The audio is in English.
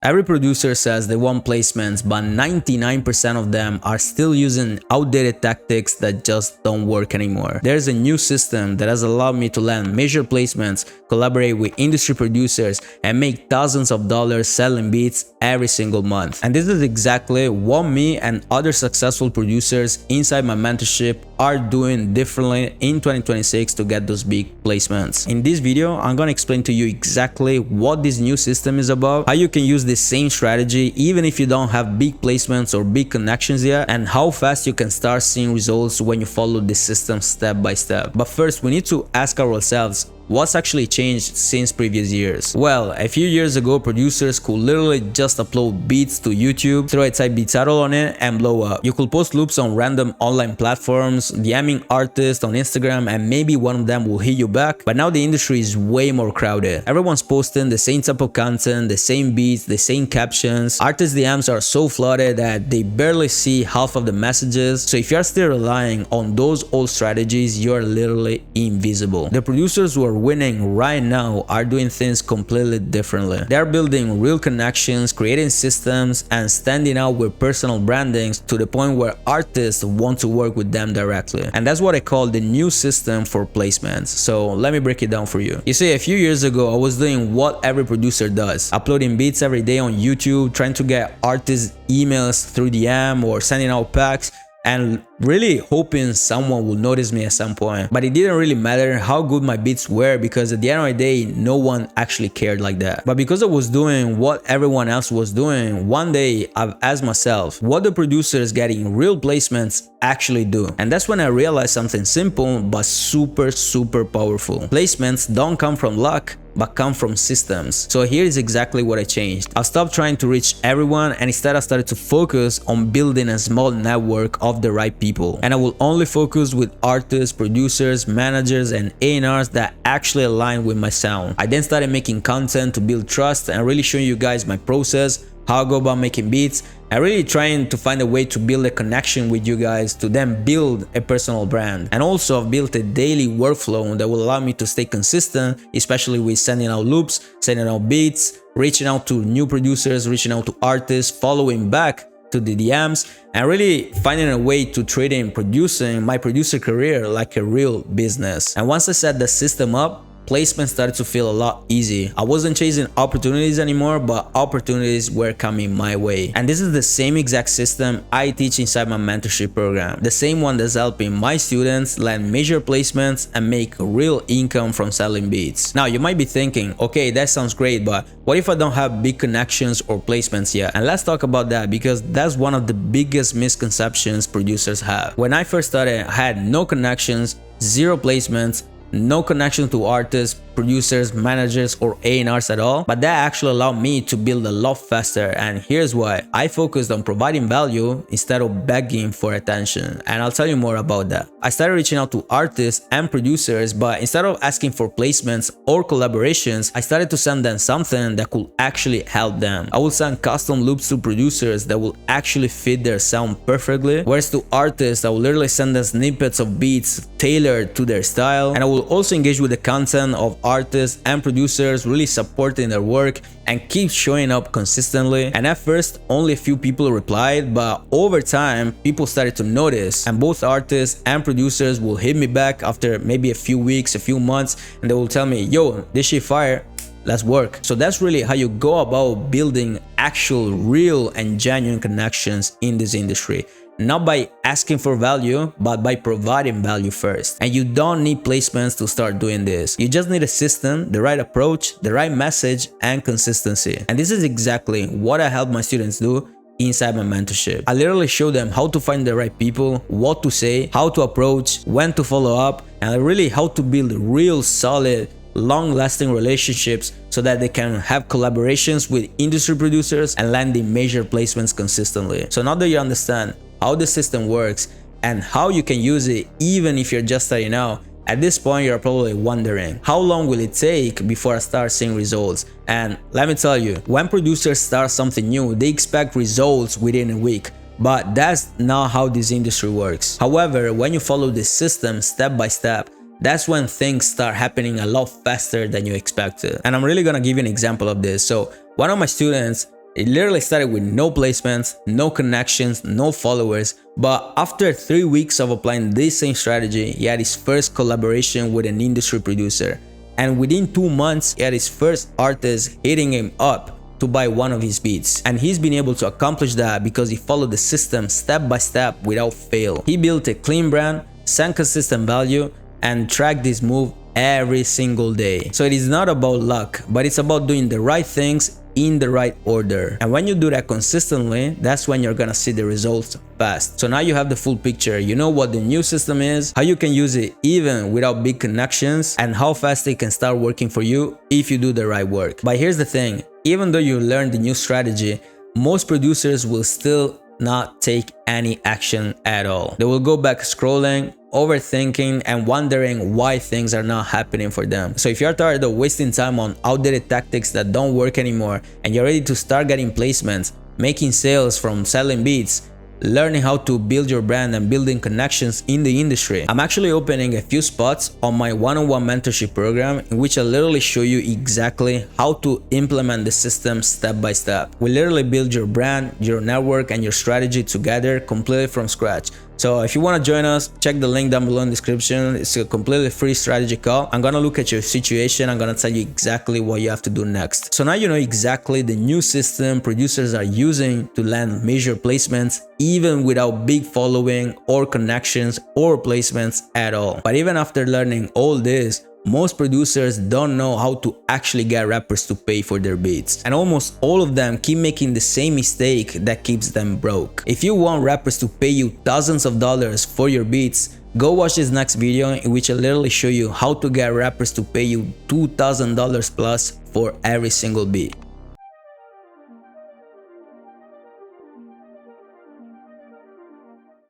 Every producer says they want placements, but 99% of them are still using outdated tactics that just don't work anymore. There's a new system that has allowed me to land major placements, collaborate with industry producers, and make thousands of dollars selling beats every single month. And this is exactly what me and other successful producers inside my mentorship are doing differently in 2026 to get those big placements. In this video, I'm gonna explain to you exactly what this new system is about, how you can use the same strategy even if you don't have big placements or big connections yet, and how fast you can start seeing results when you follow this system step by step. But first, we need to ask ourselves, what's actually changed since previous years? Well, a few years ago, producers could literally just upload beats to YouTube, throw a type beat title on it, and blow up. You could post loops on random online platforms, DMing artists on Instagram, and maybe one of them will hit you back. But now the industry is way more crowded. Everyone's posting the same type of content, the same beats, the same captions. Artist DMs are so flooded that they barely see half of the messages. So if you're still relying on those old strategies, you're literally invisible. The producers who are winning right now are doing things completely differently. They're building real connections, creating systems, and standing out with personal brandings to the point where artists want to work with them directly. And that's what I call the new system for placements. So let me break it down for you. You see, a few years ago, I was doing what every producer does, uploading beats every day on YouTube, trying to get artists emails through DM or sending out packs, and really hoping someone will notice me at some point. But it didn't really matter how good my beats were, because at the end of the day, no one actually cared like that. But because I was doing what everyone else was doing, one day I've asked myself, what do producers getting real placements actually do? And that's when I realized something simple but super powerful. Placements don't come from luck, but come from systems. So here is exactly what I changed. I stopped trying to reach everyone, and instead I started to focus on building a small network of the right people. And I will only focus with artists, producers, managers, and A&Rs that actually align with my sound. I then started making content to build trust and really showing you guys my process, how I go about making beats, and really trying to find a way to build a connection with you guys to then build a personal brand. And also I've built a daily workflow that will allow me to stay consistent, especially with sending out loops, sending out beats, reaching out to new producers, reaching out to artists, following back to the DMs, and really finding a way to treat and producing my producer career like a real business. And once I set the system up, placement started to feel a lot easy. I wasn't chasing opportunities anymore, but opportunities were coming my way. And this is the same exact system I teach inside my mentorship program. The same one that's helping my students land major placements and make real income from selling beats. Now you might be thinking, okay, that sounds great, but what if I don't have big connections or placements yet? And let's talk about that, because that's one of the biggest misconceptions producers have. When I first started, I had no connections, zero placements, no connection to artists, producers, managers, or A&Rs at all, but that actually allowed me to build a lot faster. And here's why: I focused on providing value instead of begging for attention, and I'll tell you more about that. I started reaching out to artists and producers, but instead of asking for placements or collaborations, I started to send them something that could actually help them. I would send custom loops to producers that will actually fit their sound perfectly, whereas to artists, I will literally send them snippets of beats tailored to their style. And I will also engage with the content of artists and producers, really supporting their work and keep showing up consistently. And at first, only a few people replied, but over time, people started to notice, and both artists and producers will hit me back after maybe a few weeks, a few months, and they will tell me, yo, this shit fire, let's work. So that's really how you go about building actual, real, and genuine connections in this industry. Not by asking for value, but by providing value first. And you don't need placements to start doing this. You just need a system, the right approach, the right message, and consistency. And this is exactly what I help my students do inside my mentorship. I literally show them how to find the right people, what to say, how to approach, when to follow up, and really how to build real solid, long-lasting relationships so that they can have collaborations with industry producers and landing major placements consistently. So now that you understand how the system works and how you can use it even if you're just starting out, at this point you're probably wondering, how long will it take before I start seeing results? And let me tell you, when producers start something new, they expect results within a week. But that's not how this industry works. However, when you follow this system step by step, that's when things start happening a lot faster than you expected. And I'm really gonna give you an example of this. So one of my students It literally started with no placements, no connections, no followers, but after 3 weeks of applying this same strategy, he had his first collaboration with an industry producer. And within 2 months, he had his first artist hitting him up to buy one of his beats. And he's been able to accomplish that because he followed the system step by step without fail. He built a clean brand, sent consistent value, and tracked this move every single day. So it is not about luck, but it's about doing the right things in the right order. And when you do that consistently, that's when you're gonna see the results fast. So now you have the full picture. You know what the new system is, how you can use it even without big connections, and how fast it can start working for you if you do the right work. But here's the thing, even though you learned the new strategy, most producers will still not take any action at all. They will go back scrolling, overthinking, and wondering why things are not happening for them. So if you're tired of wasting time on outdated tactics that don't work anymore, and you're ready to start getting placements, making sales from selling beats, learning how to build your brand and building connections in the industry, I'm actually opening a few spots on my one-on-one mentorship program in which I literally show you exactly how to implement the system step by step. We literally build your brand, your network, and your strategy together completely from scratch. So if you want to join us, check the link down below in the description. It's a completely free strategy call. I'm gonna look at your situation. I'm gonna tell you exactly what you have to do next. So now you know exactly the new system producers are using to land major placements even without big following or connections or placements at all. But even after learning all this, most producers don't know how to actually get rappers to pay for their beats. And almost all of them keep making the same mistake that keeps them broke. If you want rappers to pay you thousands of dollars for your beats, go watch this next video in which I literally show you how to get rappers to pay you $2,000 plus for every single beat.